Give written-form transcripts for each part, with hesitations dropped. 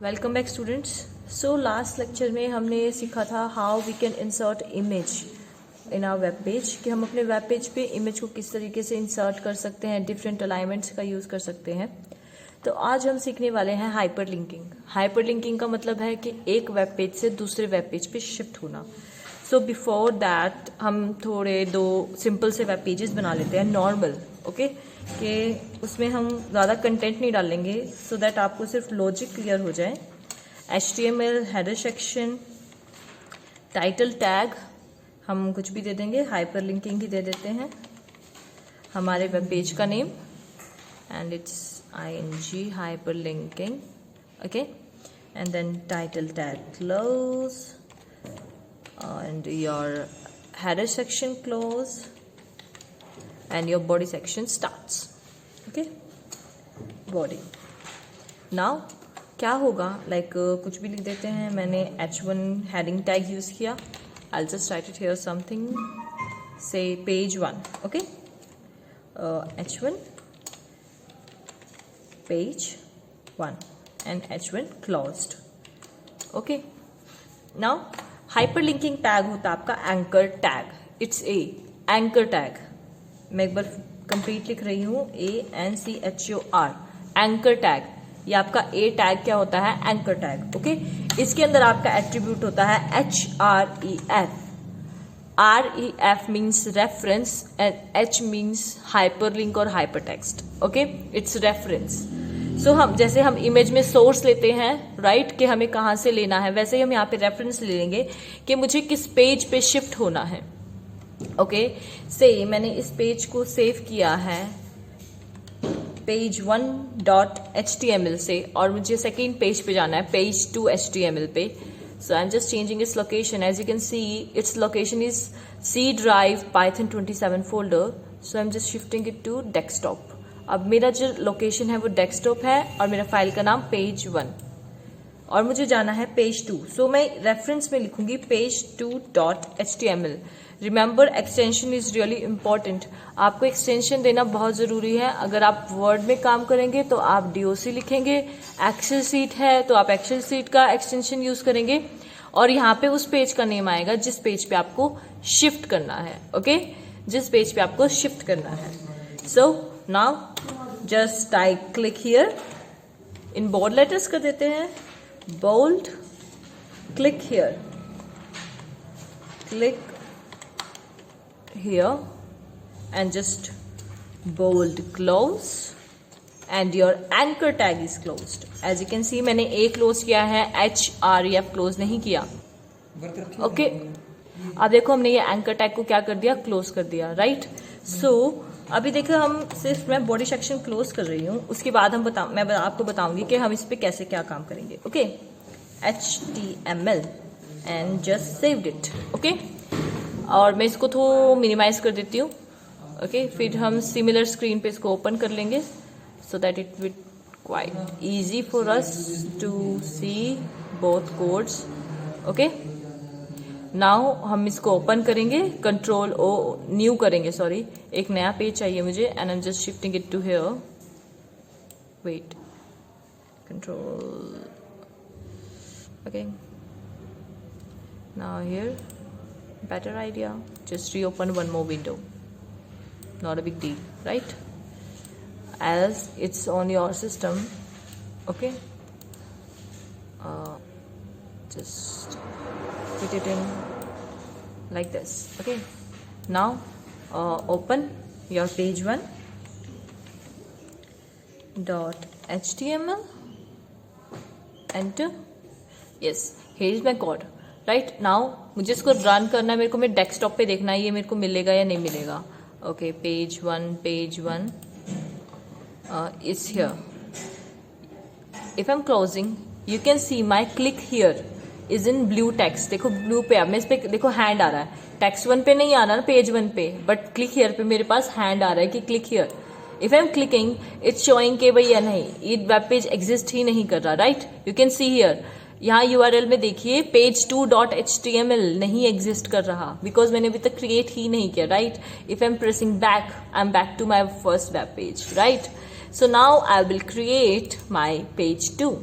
Welcome back students. So last lecture में हमने ये सीखा था how we can insert image in our web page, कि हम अपने वेब पेज पे इमेज को किस तरीके से इंसर्ट कर सकते हैं, डिफरेंट अलाइनमेंट्स का यूज़ कर सकते हैं। तो आज हम सीखने वाले हैं हाइपर लिंकिंग। हाइपर लिंकिंग का मतलब है कि एक वेब पेज से दूसरे वेब पेज पे शिफ्ट होना। सो बिफोर दैट हम थोड़े दो सिंपल से वेब पेजेस बना लेते हैं नॉर्मल, ओके, कि उसमें हम ज़्यादा कंटेंट नहीं डालेंगे सो दैट आपको सिर्फ लॉजिक क्लियर हो जाए। HTML header section, title tag हम कुछ भी दे देंगे, हाइपर लिंकिंग ही दे देते हैं, हमारे वेब पेज का name and its ING hyperlinking, okay, and then title tag close and your header section close and your body section starts, okay, body. now क्या होगा, like कुछ भी लिख देते हैं। मैंने H1 heading tag यूज किया। I'll just write it here something, say page 1, okay, H1 page 1 and H1 closed, okay. now hyperlinking tag होता है आपका anchor tag. It's a anchor tag. मैं एक बार कंप्लीट लिख रही हूँ, ANCHOR, एंकर टैग। ये आपका ए टैग क्या होता है, एंकर टैग, ओके। इसके अंदर आपका एट्रीब्यूट होता है HREF। REF means reference and H means hyperlink और हाइपरटेक्स्ट, ओके, इट्स रेफरेंस। सो हम जैसे हम इमेज में सोर्स लेते हैं, राइट, कि हमें कहाँ से लेना है, वैसे ही हम यहाँ पे रेफरेंस ले लेंगे कि मुझे किस पेज पे शिफ्ट होना है, ओके। से मैंने इस पेज को सेव किया है page1.html से और मुझे सेकेंड पेज पे जाना है page2 HTML पे। So I am just changing its location. As you can see its location is C drive Python 27 folder. So I am just shifting it to desktop. अब मेरा जो लोकेशन है वो desktop है और मेरा फाइल का नाम page1 और मुझे जाना है page2। सो मैं रेफरेंस में लिखूंगी page2.html। Remember extension is really important. आपको एक्सटेंशन देना बहुत जरूरी है। अगर आप वर्ड में काम करेंगे तो आप DOC लिखेंगे, एक्सेल सीट है तो आप एक्सेल सीट का एक्सटेंशन यूज करेंगे और यहाँ पे उस पेज का नेम आएगा जिस पेज पे आपको शिफ्ट करना है, ओके, जिस पेज पे आपको शिफ्ट करना है। So now just I click here, in bold letters कर देते हैं, bold, click here, click here and just bold close and your anchor tag is closed. As you can see मैंने a close किया है, HREF close नहीं किया, okay. अब देखो हमने ये एंकर टैग को क्या कर दिया, क्लोज कर दिया, राइट। सो अभी देखो हम सिर्फ मैं बॉडी सेक्शन क्लोज कर रही हूँ, उसके बाद मैं आपको बताऊंगी कि हम इस पे कैसे क्या काम करेंगे, okay. HTML and just saved it, okay. और मैं इसको थोड़ा मिनिमाइज कर देती हूँ, ओके। फिर हम सिमिलर स्क्रीन पे इसको ओपन कर लेंगे so that it will quite easy for us to see both codes, okay. Now हम इसको ओपन करेंगे, Ctrl+O न्यू करेंगे, सॉरी, एक नया पेज चाहिए मुझे and I am just shifting it to here, wait, control, okay. Now here, better idea, just reopen one more window, not a big deal, right, as it's on your system, okay. Just put it in like this, okay. Now open your page1.html, enter, yes, here is my code, right. now मुझे इसको run करना है, मेरे को मेरे desktop पे देखना है ये मेरे को मिलेगा या नहीं मिलेगा, okay. page1 is here. if I'm closing you can see my click here is in blue text। देखो ब्लू पे, अब मैं इस पे देखो हैंड आ रहा है, टेक्स्ट 1 पे नहीं आ रहा ना, पेज 1 पे, बट क्लिक हियर पे मेरे पास हैंड आ रहा है कि click here. If I M clicking it's showing के भैया नहीं, ये वेब पेज एग्जिस्ट ही नहीं कर रहा, right. You can see here, यहाँ URL में देखिए page2.html नहीं एग्जिस्ट कर रहा बिकॉज मैंने अभी तक क्रिएट ही नहीं किया, right. If I am pressing back I am back to my first web page, right. So now I will create my page 2,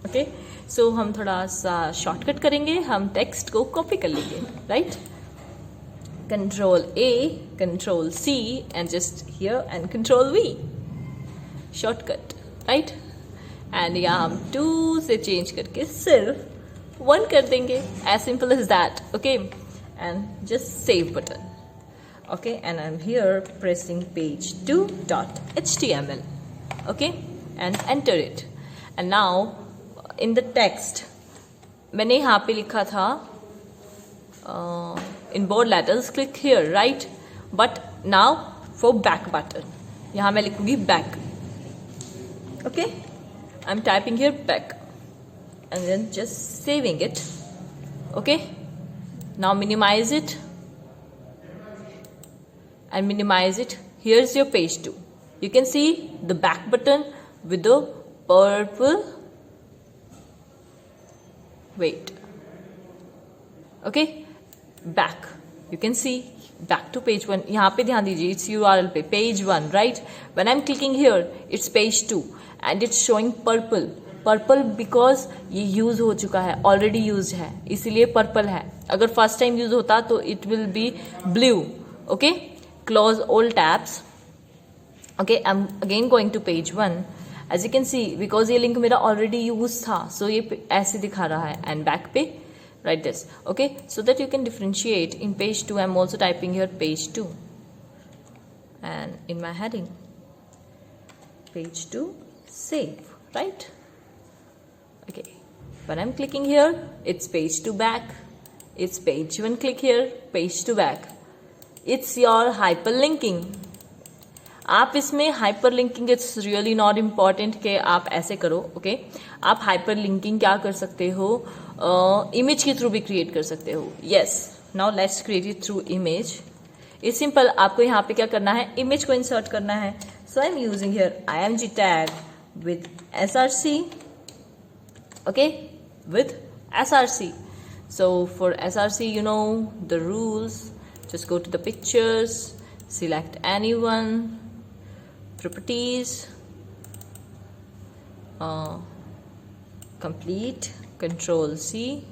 okay. So हम थोड़ा सा शॉर्टकट करेंगे, हम टेक्स्ट को कॉपी कर लेंगे, right? Control A, Control C, and just here and Control V. Shortcut, right? And यहाँ हम 2 से change करके सिर्फ 1 कर देंगे. As simple as that, okay? And just save button. Okay, and I'm here pressing page2.html. Okay, and enter it. And now in the text, मैंने यहाँ पे लिखा था in bold letters, click here, right? But now for back button, यहाँ मैं लिखूंगी back. Okay, I'm typing here back, and then just saving it. Okay, now minimize it and minimize it. Here's your page 2. You can see the back button with the purple. Wait. Okay. Back, you can see back to page 1. यहाँ पे ध्यान दीजिए, it's URL पे page 1, right? When I'm clicking here, it's page 2 and it's showing purple because ये use हो चुका है, already used है, इसीलिए purple है. अगर first time use होता तो it will be blue. Okay, close all tabs. Okay, I'm again going to page 1. As you can see, because ये link मेरा already used था, so ये ऐसे दिखा रहा है, and back पे write this. Okay, so that you can differentiate. In page 2 I'm also typing here page 2, and in my heading page 2 save, right? Okay, when I'm clicking here, it's page 2 back, it's page 1, click here, page 2 back. It's your hyperlinking. आप इसमें hyperlinking, it's really not important कि आप ऐसे करो. Okay, आप hyperlinking क्या कर सकते हो, इमेज के थ्रू भी क्रिएट कर सकते हो. Yes, now let's create it through image. It's simple. आपको यहाँ पे क्या करना है, इमेज को इंसर्ट करना है. So I'm using here img tag with src. Okay, with src. So for src, you know the rules. Just go to the pictures, select anyone, properties, complete, Control C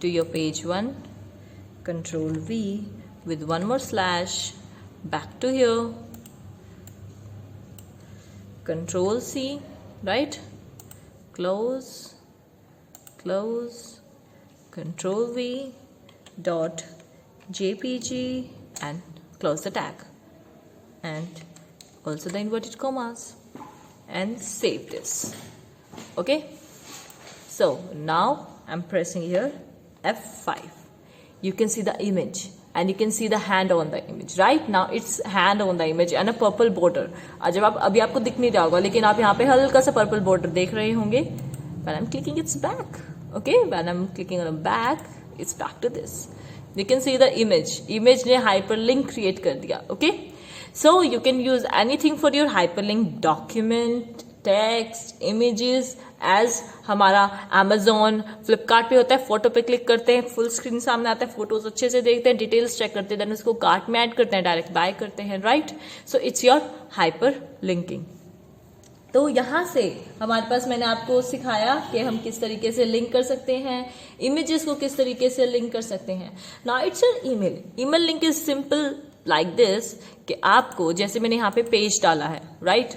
to your page 1, Control V with one more slash, back to here, Control C, right? Close, Control V dot JPG and close the tag, and also the inverted commas, and save this. Okay, so now I'm pressing here F5. You can see the image and you can see the hand on the image. Right now it's hand on the image and a purple border. जब आप अभी आपको दिख नहीं रहा होगा, लेकिन आप यहाँ पे हल्का सा purple border देख रहे होंगे. When I'm clicking it's back. Okay, when I'm clicking on the back, it's back to this. You can see the image. Image ने hyperlink create कर दिया. Okay, so you can use anything for your hyperlink, document, text, images. As हमारा Amazon, Flipkart पे होता है, photo पे click करते हैं, फुल स्क्रीन सामने आता है, फोटोज अच्छे से देखते हैं, डिटेल्स चेक करते हैं, देन उसको कार्ट में ऐड करते हैं, डायरेक्ट बाय करते हैं, right? So it's your hyper linking. तो यहाँ से हमारे पास मैंने आपको सिखाया कि हम किस तरीके से लिंक कर सकते हैं, इमेजेस को किस तरीके से लिंक कर सकते हैं. Now it's your email. Email link is simple like this कि आपको, जैसे मैंने यहाँ पे पेज डाला है, right?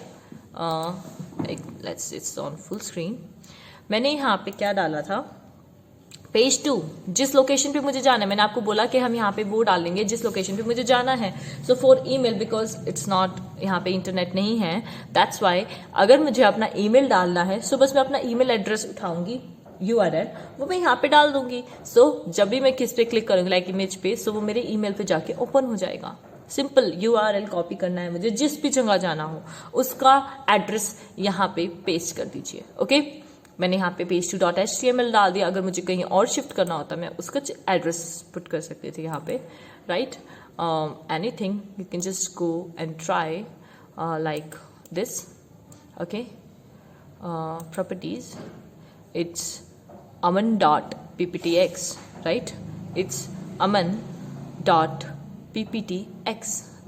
Let's it's on full screen. मैंने यहाँ पे क्या डाला था, पेज 2, जिस लोकेशन पे मुझे जाना है. मैंने आपको बोला कि हम यहाँ पे वो डालेंगे जिस लोकेशन पे मुझे जाना है. So for email, because it's not, यहाँ पे इंटरनेट नहीं है, दैट्स वाई अगर मुझे अपना ईमेल डालना है, सो बस मैं अपना ईमेल एड्रेस उठाऊंगी, URL वो मैं यहाँ पे डाल दूंगी. सो जब भी मैं किस पे क्लिक करूंगी, लाइक इमेज पे, सो वो मेरे ईमेल पे जाके ओपन हो जाएगा. सिंपल. URL कॉपी करना है मुझे, जिस भी जगह जाना हो उसका एड्रेस यहाँ पे पेस्ट कर दीजिए. ओके, मैंने यहाँ पे page2.html डाल दिया. अगर मुझे कहीं और शिफ्ट करना होता मैं उसका एड्रेस पुट कर सकती थी यहाँ पे, right? Anything you can just go and try like this. Okay, properties, it's aman.pptx, right? It's aman.pptx.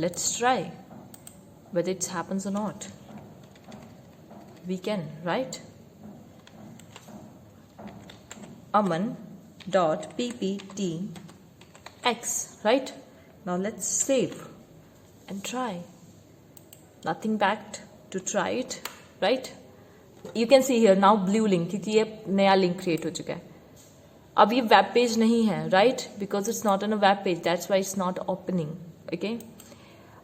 Let's try whether it happens or not. We can, right? aman.pptx, right? Now let's save and try. Nothing bad to try it, right? You can see here now blue link, क्योंकि ये नया link create हो चुका है. अब ये web page नहीं है, right? Because it's not on a web page, that's why it's not opening. Okay,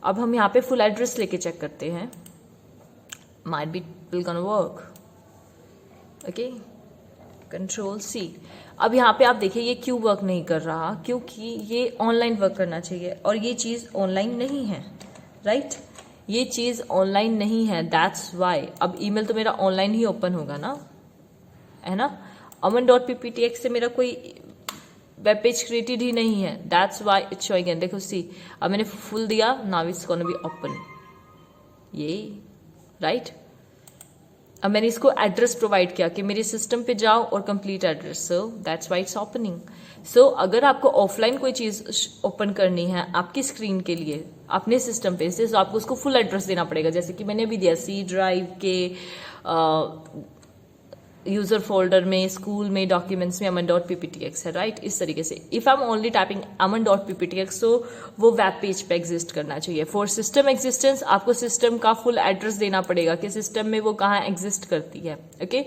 अब हम यहाँ पे फुल एड्रेस लेके चेक करते हैं. Might be will gonna work. Okay, control C. अब यहाँ पे आप देखिए ये क्यों वर्क नहीं कर रहा, क्योंकि ये ऑनलाइन वर्क करना चाहिए और ये चीज़ ऑनलाइन नहीं है, राइट? ये चीज़ ऑनलाइन नहीं है, दैट्स वाई. अब ईमेल तो मेरा ऑनलाइन ही ओपन होगा ना, है ना? aman.pptx से मेरा कोई वेब पेज क्रिएटेड ही नहीं है, दैट्स वाई इट्स शोइंग. देखो सी, अब मैंने फुल दिया, now it's gonna be open. ये राइट. अब मैंने इसको एड्रेस प्रोवाइड किया कि मेरे सिस्टम पे जाओ और complete address, so that's why its opening. So अगर आपको ऑफलाइन कोई चीज़ ओपन करनी है आपकी स्क्रीन के लिए अपने सिस्टम पे से, तो आपको उसको फुल एड्रेस देना पड़ेगा. जैसे कि मैंने भी दिया सी ड्राइव के यूजर फोल्डर में, स्कूल में, डॉक्यूमेंट्स में aman.pptx है, राइट? इस तरीके से if I am only typing aman.pptx, तो वो वेब पेज पे एग्जिस्ट करना चाहिए. फॉर सिस्टम एग्जिस्टेंस आपको सिस्टम का फुल एड्रेस देना पड़ेगा कि सिस्टम में वो कहाँ एग्जिस्ट करती है. Okay,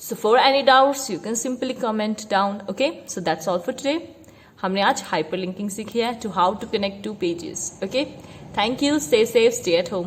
so for any doubts you can simply comment down. Okay, so that's all for today. हमने आज हाइपरलिंकिंग सीखी है to how to connect two pages. Okay, thank you. Stay safe, stay at home.